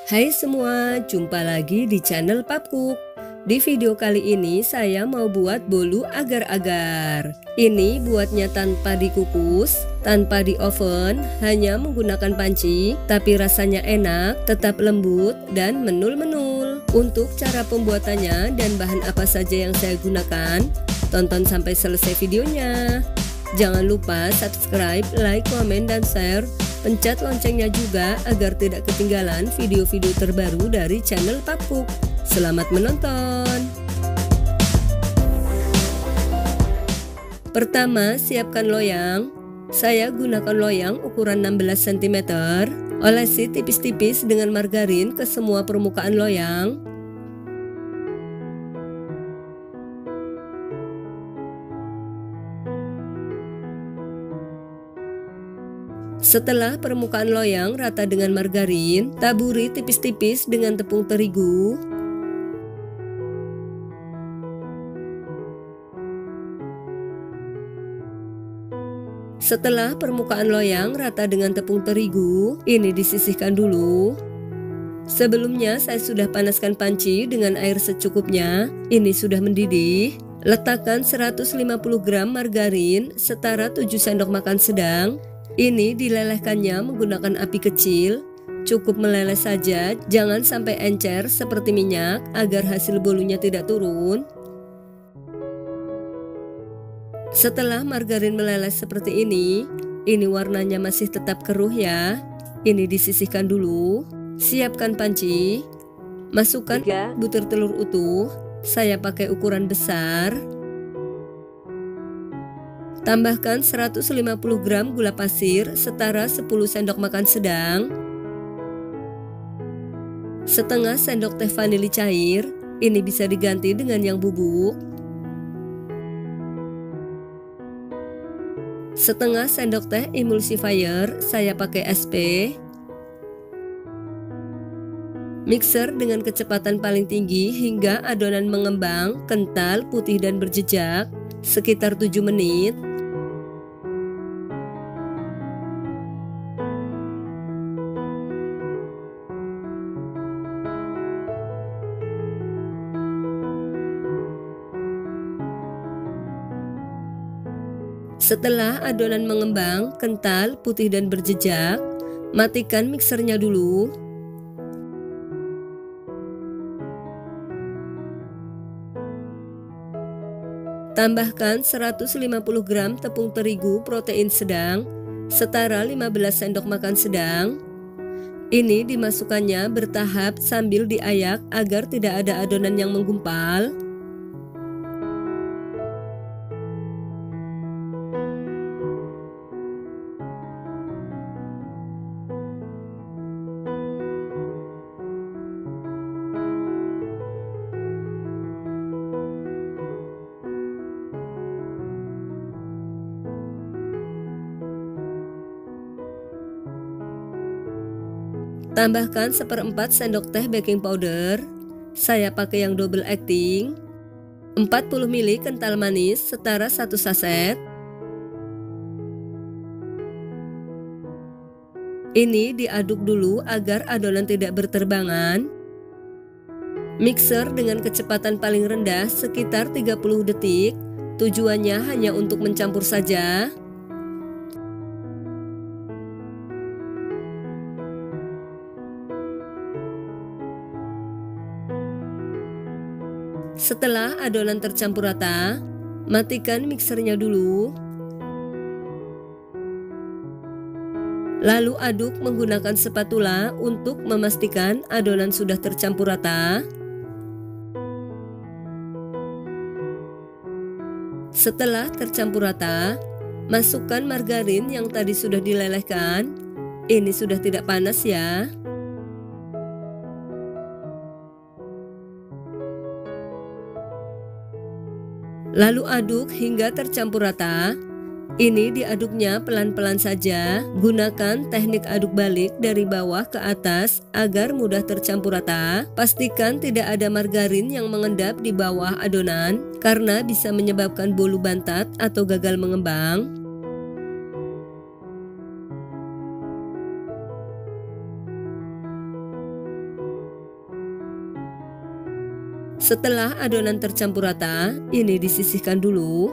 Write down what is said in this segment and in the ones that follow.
Hai semua, jumpa lagi di channel Papcook. Di video kali ini saya mau buat bolu agar-agar. Ini buatnya tanpa dikukus, tanpa di oven, hanya menggunakan panci, tapi rasanya enak, tetap lembut dan menul-menul. Untuk cara pembuatannya dan bahan apa saja yang saya gunakan, tonton sampai selesai videonya. Jangan lupa subscribe, like, komen, dan share. Pencet loncengnya juga agar tidak ketinggalan video-video terbaru dari channel Papcook. Selamat menonton. Pertama, siapkan loyang. Saya gunakan loyang ukuran 16 cm. Olesi tipis-tipis dengan margarin ke semua permukaan loyang. Setelah permukaan loyang rata dengan margarin, taburi tipis-tipis dengan tepung terigu. Setelah permukaan loyang rata dengan tepung terigu, ini disisihkan dulu. Sebelumnya saya sudah panaskan panci dengan air secukupnya. Ini sudah mendidih. Letakkan 150 gram margarin setara 7 sendok makan sedang. Ini dilelehkannya menggunakan api kecil, cukup meleleh saja, jangan sampai encer seperti minyak agar hasil bolunya tidak turun. Setelah margarin meleleh seperti ini warnanya masih tetap keruh ya. Ini disisihkan dulu. Siapkan panci, masukkan 3 butir telur utuh, saya pakai ukuran besar. Tambahkan 150 gram gula pasir setara 10 sendok makan sedang. Setengah sendok teh vanili cair, ini bisa diganti dengan yang bubuk. Setengah sendok teh emulsifier, saya pakai SP. Mixer dengan kecepatan paling tinggi hingga adonan mengembang, kental, putih dan berjejak, sekitar 7 menit. Setelah adonan mengembang, kental, putih dan berjejak, matikan mixernya dulu. Tambahkan 150 gram tepung terigu protein sedang, setara 15 sendok makan sedang. Ini dimasukkannya bertahap sambil diayak agar tidak ada adonan yang menggumpal. Tambahkan 1/4 sendok teh baking powder, saya pakai yang double acting, 40 ml kental manis setara 1 saset. Ini diaduk dulu agar adonan tidak berterbangan. Mixer dengan kecepatan paling rendah sekitar 30 detik, tujuannya hanya untuk mencampur saja. Setelah adonan tercampur rata, matikan mixernya dulu. Lalu aduk menggunakan spatula untuk memastikan adonan sudah tercampur rata. Setelah tercampur rata, masukkan margarin yang tadi sudah dilelehkan. Ini sudah tidak panas ya. Lalu aduk hingga tercampur rata. Ini diaduknya pelan-pelan saja. Gunakan teknik aduk balik dari bawah ke atas agar mudah tercampur rata. Pastikan tidak ada margarin yang mengendap di bawah adonan karena bisa menyebabkan bolu bantat atau gagal mengembang. Setelah adonan tercampur rata, ini disisihkan dulu.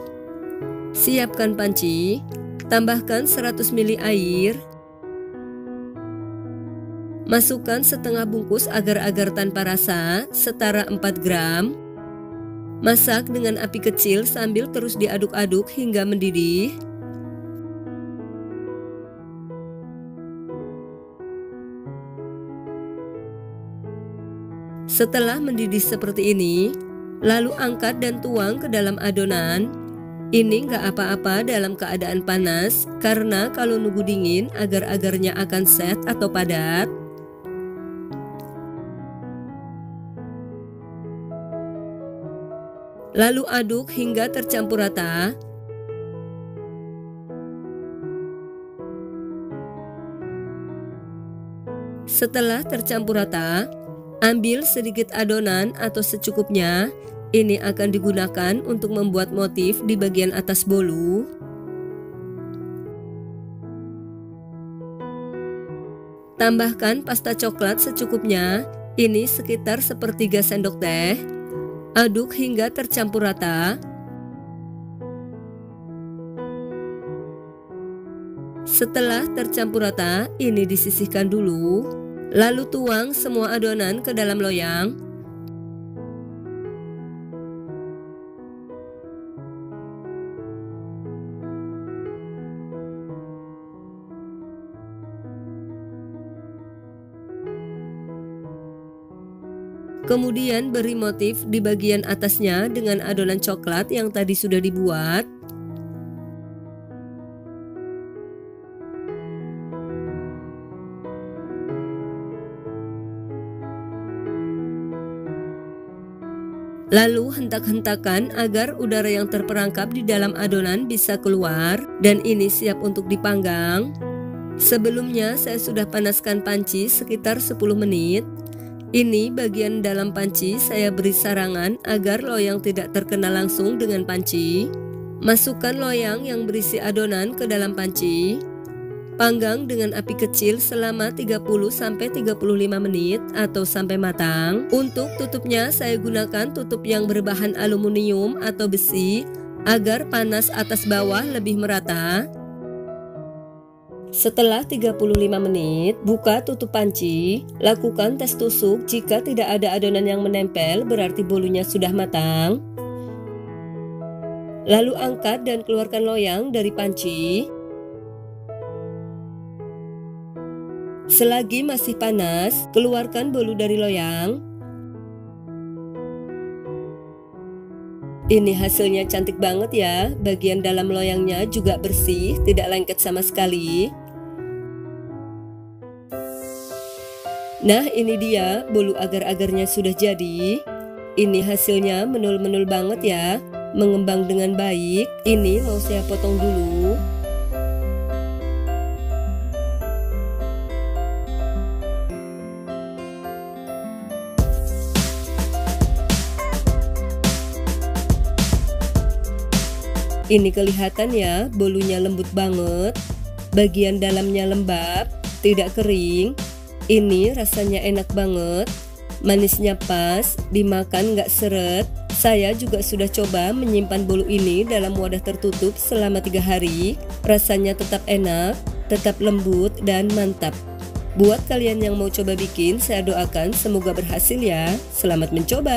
Siapkan panci, tambahkan 100 ml air. Masukkan setengah bungkus agar-agar tanpa rasa, setara 4 gram. Masak dengan api kecil sambil terus diaduk-aduk hingga mendidih. Setelah mendidih seperti ini, lalu angkat dan tuang ke dalam adonan. Ini nggak apa-apa dalam keadaan panas, karena kalau nunggu dingin agar-agarnya akan set atau padat. Lalu aduk hingga tercampur rata. Setelah tercampur rata, ambil sedikit adonan atau secukupnya. Ini akan digunakan untuk membuat motif di bagian atas bolu. Tambahkan pasta coklat secukupnya. Ini sekitar sepertiga sendok teh. Aduk hingga tercampur rata. Setelah tercampur rata, ini disisihkan dulu. Lalu tuang semua adonan ke dalam loyang. Kemudian beri motif di bagian atasnya dengan adonan coklat yang tadi sudah dibuat. Lalu hentak-hentakan agar udara yang terperangkap di dalam adonan bisa keluar, dan ini siap untuk dipanggang. Sebelumnya saya sudah panaskan panci sekitar 10 menit. Ini bagian dalam panci saya beri sarangan agar loyang tidak terkena langsung dengan panci. Masukkan loyang yang berisi adonan ke dalam panci. Panggang dengan api kecil selama 30-35 menit atau sampai matang. Untuk tutupnya saya gunakan tutup yang berbahan aluminium atau besi agar panas atas bawah lebih merata. Setelah 35 menit, buka tutup panci. Lakukan tes tusuk. Jika tidak ada adonan yang menempel, berarti bolunya sudah matang. Lalu angkat dan keluarkan loyang dari panci. Selagi masih panas, keluarkan bolu dari loyang. Ini hasilnya cantik banget ya. Bagian dalam loyangnya juga bersih, tidak lengket sama sekali. Nah, ini dia bolu agar-agarnya sudah jadi. Ini hasilnya menul-menul banget ya, mengembang dengan baik. Ini mau saya potong dulu. Ini kelihatan ya, bolunya lembut banget. Bagian dalamnya lembab, tidak kering. Ini rasanya enak banget, manisnya pas, dimakan nggak seret. Saya juga sudah coba menyimpan bolu ini dalam wadah tertutup selama 3 hari. Rasanya tetap enak, tetap lembut dan mantap. Buat kalian yang mau coba bikin, saya doakan semoga berhasil ya. Selamat mencoba.